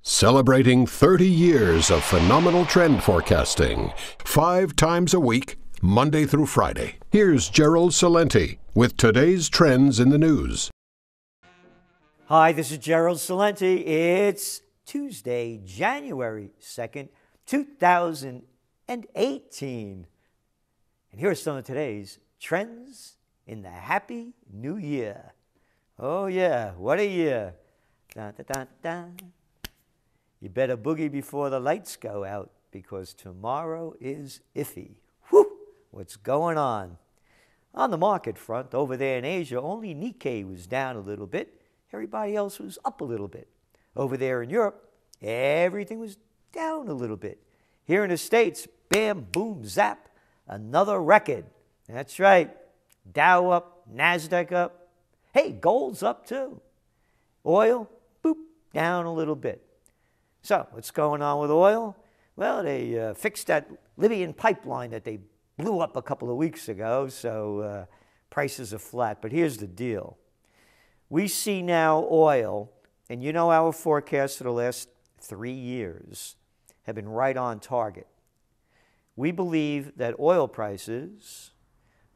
Celebrating 30 years of phenomenal trend forecasting, 5 times a week, Monday through Friday. Here's Gerald Celente with today's trends in the news. Hi, this is Gerald Celente. It's Tuesday, January 2nd, 2018. And here are some of today's trends in the Happy New Year. Oh yeah, what a year. Dun, dun, dun, dun. You better boogie before the lights go out because tomorrow is iffy. Whew, what's going on? On the market front, over there in Asia, only Nikkei was down a little bit. Everybody else was up a little bit. Over there in Europe, everything was down a little bit. Here in the States, bam, boom, zap, another record. That's right. Dow up, NASDAQ up. Hey, gold's up too. Oil, boop, down a little bit. So what's going on with oil? Well, they fixed that Libyan pipeline that they blew up a couple of weeks ago, so prices are flat. But here's the deal. We see now oil, and you know our forecasts for the last 3 years have been right on target. We believe that oil prices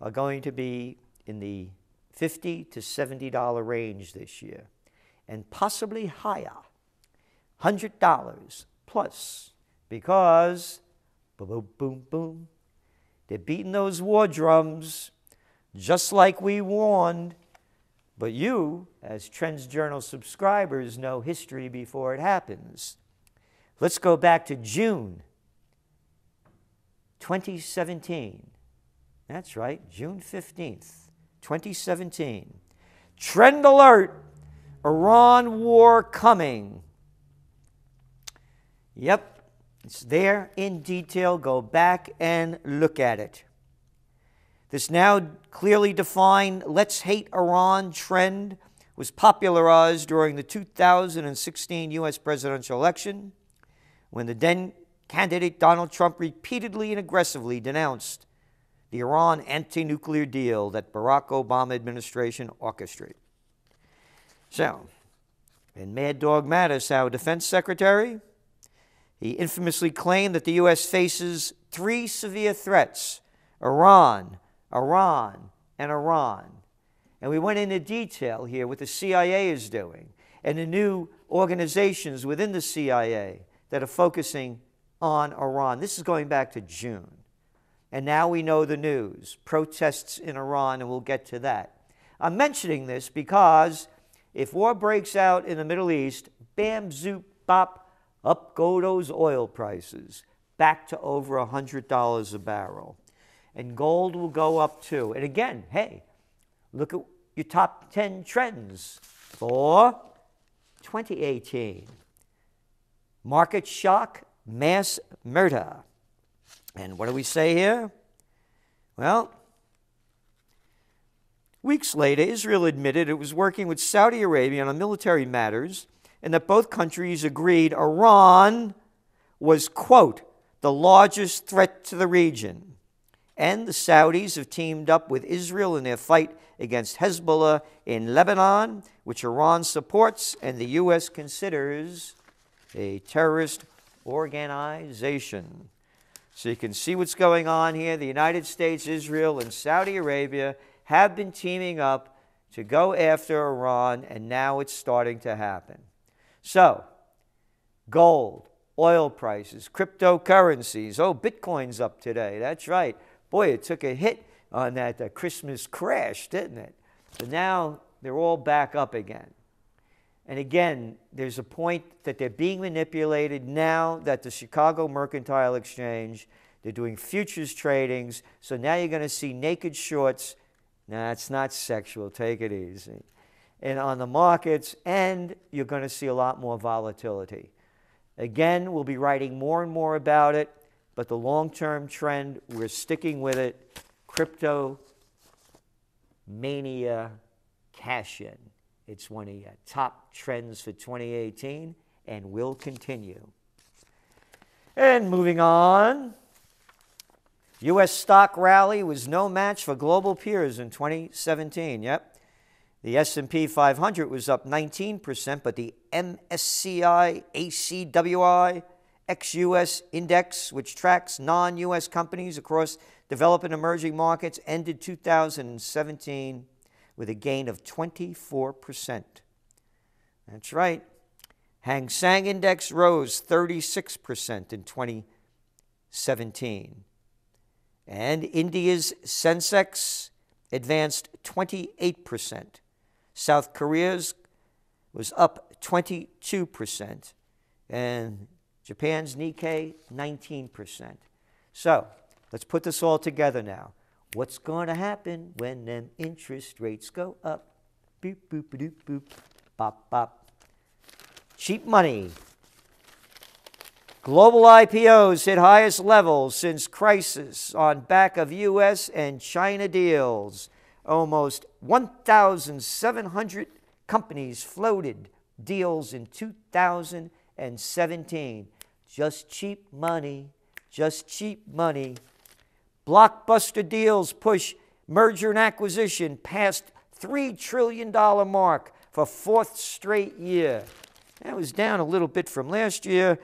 are going to be in the $50 to $70 range this year, and possibly higher. $100 plus, because boom, boom, boom, boom, they're beating those war drums just like we warned. But you, as TrendsJournal subscribers, know history before it happens. Let's go back to June 2017. That's right, June 15th, 2017. Trend alert, Iran war coming. Yep, it's there in detail. Go back and look at it. This now clearly defined let's hate Iran trend was popularized during the 2016 U.S. presidential election when the then candidate Donald Trump repeatedly and aggressively denounced the Iran anti-nuclear deal that Barack Obama administration orchestrated. So, in Mad Dog Mattis, our defense secretary, he infamously claimed that the U.S. faces 3 severe threats: Iran, Iran, and Iran. And we went into detail here what the CIA is doing and the new organizations within the CIA that are focusing on Iran. This is going back to June. And now we know the news, protests in Iran, and we'll get to that. I'm mentioning this because if war breaks out in the Middle East, bam, zoop, bop, up go those oil prices, back to over $100 a barrel. And gold will go up too. And again, hey, look at your top 10 trends for 2018. Market shock, mass murder. And what do we say here? Well, weeks later, Israel admitted it was working with Saudi Arabia on military matters and that both countries agreed Iran was, quote, the largest threat to the region. And the Saudis have teamed up with Israel in their fight against Hezbollah in Lebanon, which Iran supports and the U.S. considers a terrorist organization. So you can see what's going on here. The United States, Israel, and Saudi Arabia have been teaming up to go after Iran, and now it's starting to happen. So, gold, oil prices, cryptocurrencies. Oh, Bitcoin's up today. That's right. Boy, it took a hit on that Christmas crash, didn't it? So now they're all back up again. And again, there's a point that they're being manipulated now that the Chicago Mercantile Exchange, they're doing futures tradings. So now you're going to see naked shorts. Nah, it's not sexual. Take it easy. And on the markets, and you're going to see a lot more volatility. Again, we'll be writing more and more about it, but the long-term trend, we're sticking with it. Crypto mania cash-in. It's one of your top trends for 2018 and will continue. And moving on, U.S. stock rally was no match for global peers in 2017. Yep. The S&P 500 was up 19%, but the MSCI ACWI ex-US index, which tracks non-US companies across developed and emerging markets, ended 2017 with a gain of 24%. That's right. Hang Seng Index rose 36% in 2017. And India's Sensex advanced 28%. South Korea's was up 22%. And Japan's Nikkei, 19%. So, let's put this all together now. What's going to happen when them interest rates go up? Boop, boop, boop, boop, bop, bop. Cheap money. Global IPOs hit highest levels since crisis on back of U.S. and China deals. Almost 1,700 companies floated deals in 2017. Just cheap money. Just cheap money. Blockbuster deals push merger and acquisition past $3 trillion mark for fourth straight year. That was down a little bit from last year.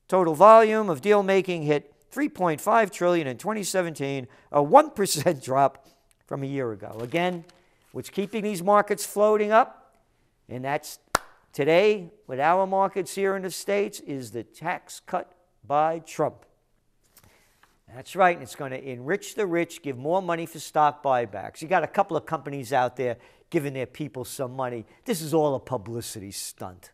Total volume of deal making hit $3.5 trillion in 2017, a 1% drop from a year ago. Again, what's keeping these markets floating up, and that's today with our markets here in the States, is the tax cut by Trump. That's right, it's going to enrich the rich, give more money for stock buybacks. You got a couple of companies out there giving their people some money. This is all a publicity stunt.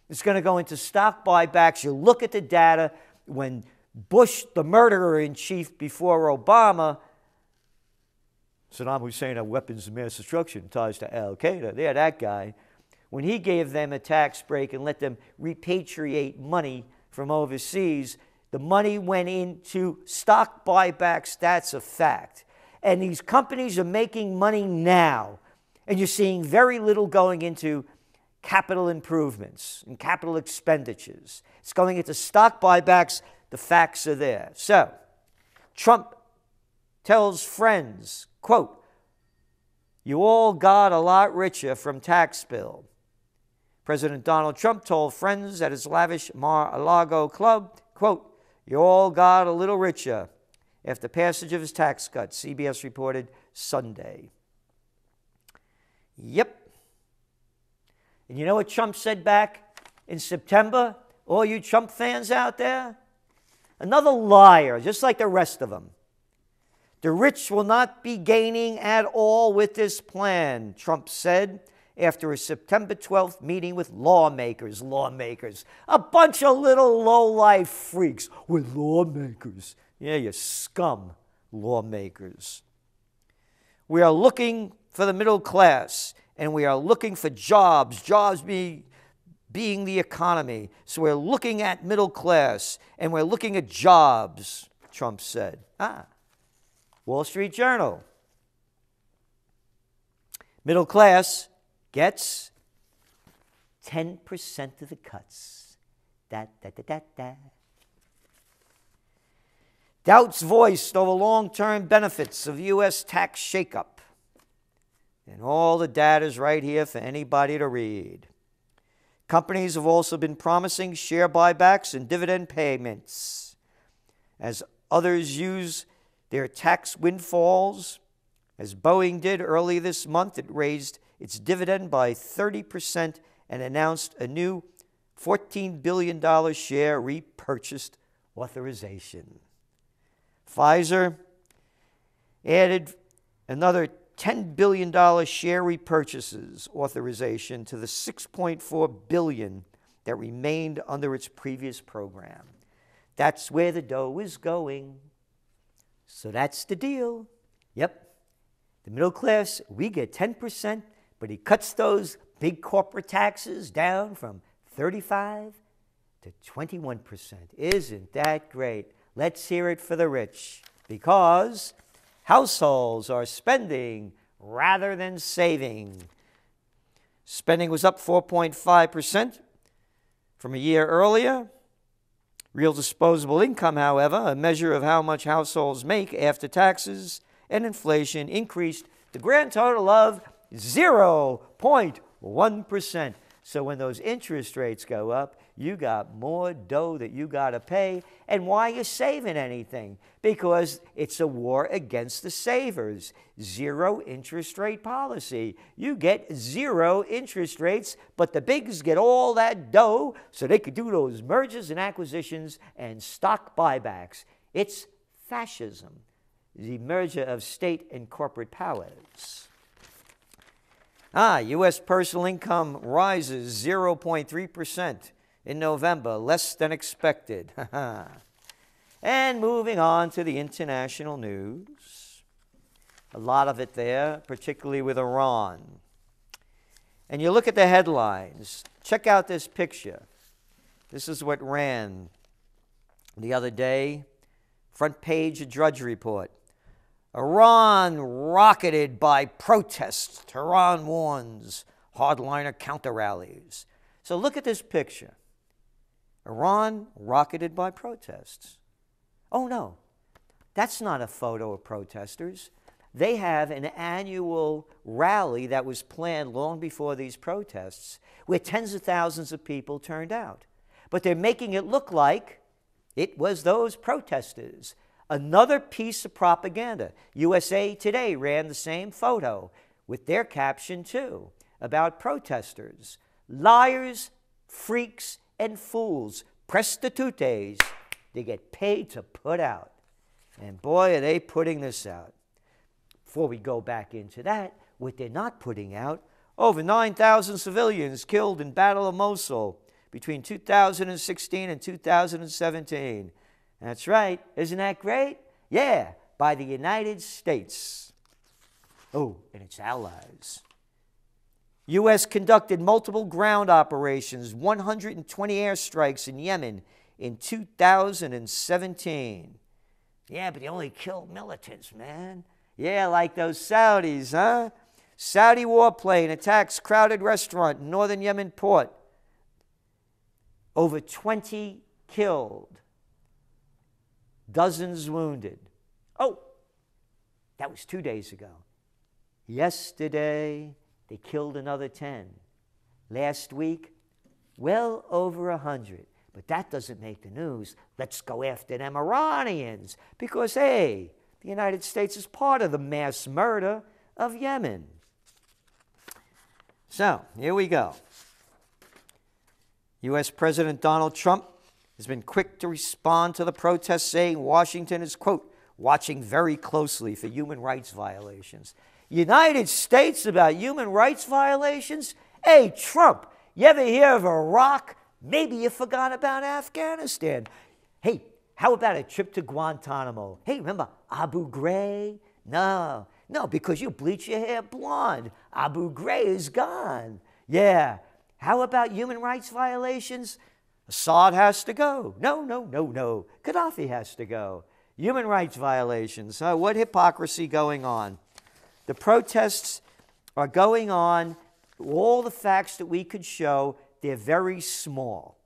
It's going to go into stock buybacks. You look at the data when Bush, the murderer-in-chief before Obama, Saddam Hussein had weapons of mass destruction, ties to Al-Qaeda. They had that guy. When he gave them a tax break and let them repatriate money from overseas, the money went into stock buybacks. That's a fact. And these companies are making money now. And you're seeing very little going into capital improvements and capital expenditures. It's going into stock buybacks. The facts are there. So, Trump tells friends, quote, "You all got a lot richer from tax bill." President Donald Trump told friends at his lavish Mar-a-Lago club, quote, "You all got a little richer after passage of his tax cut," CBS reported Sunday. Yep. And you know what Trump said back in September? All you Trump fans out there? Another liar, just like the rest of them. "The rich will not be gaining at all with this plan," Trump said after a September 12th meeting with lawmakers. A bunch of little low-life freaks with lawmakers. Yeah, you scum lawmakers. "We are looking for the middle class, and we are looking for jobs being the economy. So we're looking at middle class, and we're looking at jobs," Trump said. Wall Street Journal. Middle class gets 10% of the cuts. Doubts voiced over long-term benefits of U.S. tax shakeup. And all the data is right here for anybody to read. Companies have also been promising share buybacks and dividend payments as others use their tax windfalls. As Boeing did early this month, it raised its dividend by 30% and announced a new $14 billion share repurchase authorization. Pfizer added another $10 billion share repurchases authorization to the $6.4 billion that remained under its previous program. That's where the dough is going. So that's the deal. Yep. The middle class, we get 10%, but he cuts those big corporate taxes down from 35 to 21%. Isn't that great? Let's hear it for the rich, because households are spending rather than saving. Spending was up 4.5% from a year earlier. Real disposable income, however, a measure of how much households make after taxes and inflation, increased the grand total of 0.1%. So when those interest rates go up, you got more dough that you got to pay. And why are you saving anything? Because it's a war against the savers. Zero interest rate policy. You get zero interest rates, but the bigs get all that dough so they could do those mergers and acquisitions and stock buybacks. It's fascism, the merger of state and corporate powers. U.S. personal income rises 0.3% in November, less than expected. And moving on to the international news. A lot of it there, particularly with Iran. And you look at the headlines. Check out this picture. This is what ran the other day. Front page of Drudge Report. Iran rocketed by protests. Tehran warns hardliner counter-rallies. So look at this picture. Iran rocketed by protests. Oh no, that's not a photo of protesters. They have an annual rally that was planned long before these protests, where tens of thousands of people turned out. But they're making it look like it was those protesters. Another piece of propaganda. USA Today ran the same photo with their caption, too, about protesters. Liars, freaks, and fools, prostitutes, they get paid to put out. And boy, are they putting this out. Before we go back into that, what they're not putting out, over 9,000 civilians killed in Battle of Mosul between 2016 and 2017. That's right. Isn't that great? Yeah, by the United States. Oh, and its allies. U.S. conducted multiple ground operations, 120 airstrikes in Yemen in 2017. Yeah, but they only killed militants, man. Yeah, like those Saudis, huh? Saudi warplane attacks crowded restaurant in northern Yemen port. Over 20 killed. Dozens wounded. Oh, that was 2 days ago. Yesterday, they killed another 10. Last week, well over 100. But that doesn't make the news. Let's go after them Iranians. Because, hey, the United States is part of the mass murder of Yemen. So, here we go. U.S. President Donald Trump has been quick to respond to the protests, saying Washington is, quote, watching very closely for human rights violations. United States about human rights violations? Hey, Trump, you ever hear of Iraq? Maybe you forgot about Afghanistan. Hey, how about a trip to Guantanamo? Hey, remember Abu Ghraib? No, because you bleach your hair blonde. Abu Ghraib is gone. Yeah. How about human rights violations? Assad has to go. No. Gaddafi has to go. Human rights violations. What hypocrisy going on? The protests are going on. All the facts that we could show, they're very small.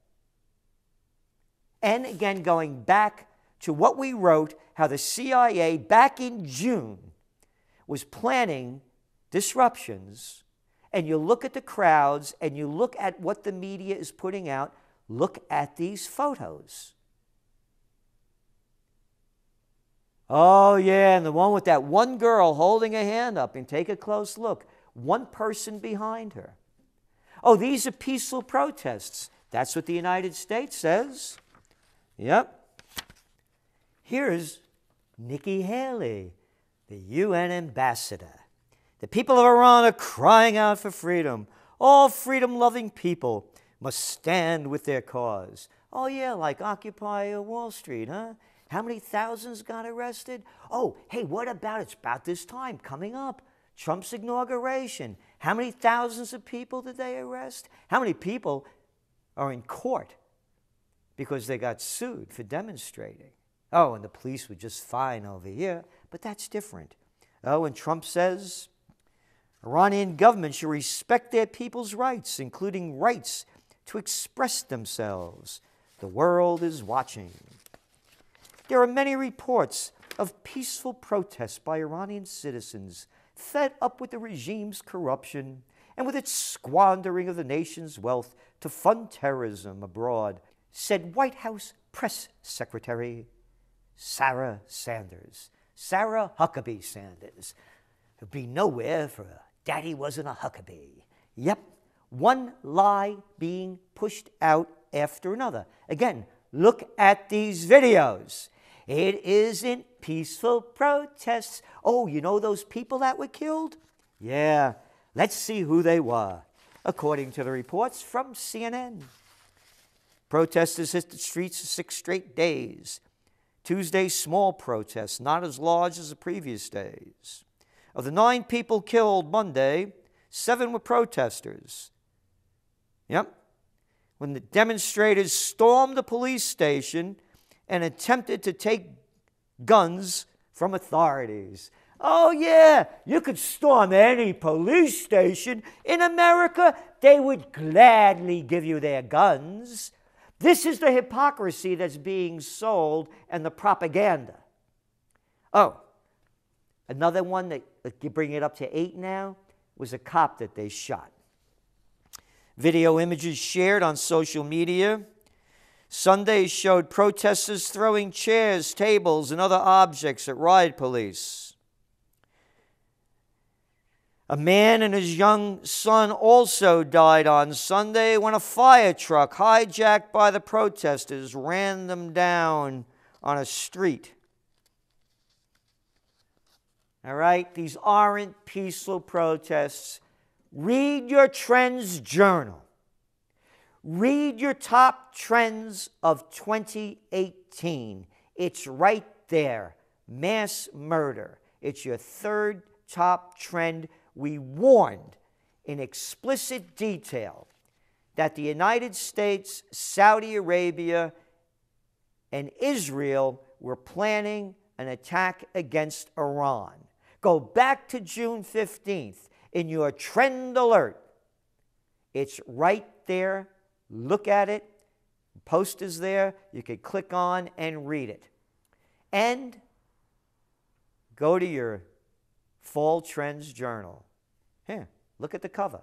And again, going back to what we wrote, how the CIA back in June was planning disruptions, and you look at the crowds and you look at what the media is putting out, look at these photos. Oh, yeah, and the one with that one girl holding a hand up, and take a close look. One person behind her. Oh, these are peaceful protests. That's what the United States says. Yep. Here's Nikki Haley, the UN ambassador. The people of Iran are crying out for freedom. All freedom-loving people must stand with their cause. Oh, yeah, like Occupy Wall Street, huh? How many thousands got arrested? Oh, hey, what about, it's about this time coming up, Trump's inauguration. How many thousands of people did they arrest? How many people are in court because they got sued for demonstrating? Oh, and the police were just fine over here, but that's different. Oh, and Trump says Iranian government should respect their people's rights, including rights to express themselves. The world is watching. There are many reports of peaceful protests by Iranian citizens fed up with the regime's corruption and with its squandering of the nation's wealth to fund terrorism abroad, said White House Press Secretary Sarah Sanders. Sarah Huckabee Sanders. There'd be nowhere for Daddy wasn't a Huckabee. Yep, one lie being pushed out after another. Again, look at these videos. It isn't peaceful protests. Oh, you know those people that were killed? Yeah, let's see who they were. According to the reports from CNN, protesters hit the streets 6 straight days. Tuesday, small protests, not as large as the previous days. Of the 9 people killed Monday, 7 were protesters. Yep. When the demonstrators stormed the police station and attempted to take guns from authorities. Oh yeah, you could storm any police station in America. They would gladly give you their guns. This is the hypocrisy that's being sold and the propaganda. Oh, another one that you bring it up to 8 now was a cop that they shot. Video images shared on social media Sunday showed protesters throwing chairs, tables, and other objects at riot police. A man and his young son also died on Sunday when a fire truck hijacked by the protesters ran them down on a street. All right, these aren't peaceful protests. Read your TrendsJournal. Read your top trends of 2018. It's right there. Mass murder. It's your 3rd top trend. We warned in explicit detail that the United States, Saudi Arabia, and Israel were planning an attack against Iran. Go back to June 15th in your trend alert. It's right there. Look at it. Post is there. You can click on and read it. And go to your Fall Trends Journal. Here, look at the cover.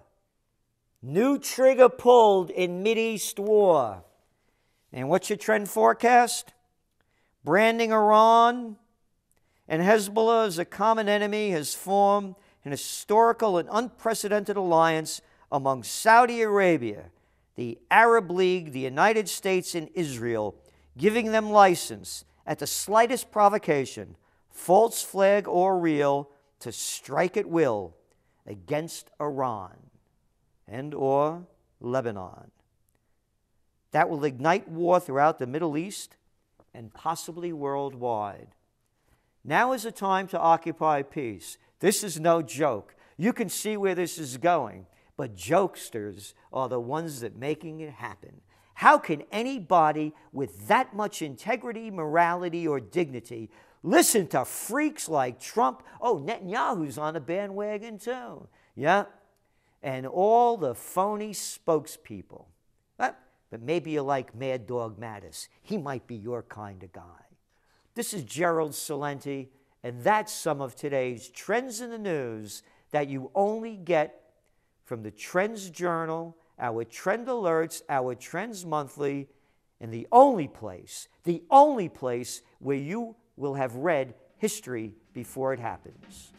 New trigger pulled in Mideast war. And what's your trend forecast? Branding Iran and Hezbollah as a common enemy has formed an historical and unprecedented alliance among Saudi Arabia, the Arab League, the United States, and Israel, giving them license at the slightest provocation, false flag or real, to strike at will against Iran and or Lebanon. That will ignite war throughout the Middle East and possibly worldwide. Now is the time to occupy peace. This is no joke. You can see where this is going. But jokesters are the ones that making it happen. How can anybody with that much integrity, morality, or dignity listen to freaks like Trump? Oh, Netanyahu's on a bandwagon too. Yeah. And all the phony spokespeople. But maybe you like Mad Dog Mattis. He might be your kind of guy. This is Gerald Celente, and that's some of today's trends in the news that you only get from the TrendsJournal, our Trend Alerts, our Trends Monthly, and the only place where you will have read history before it happens.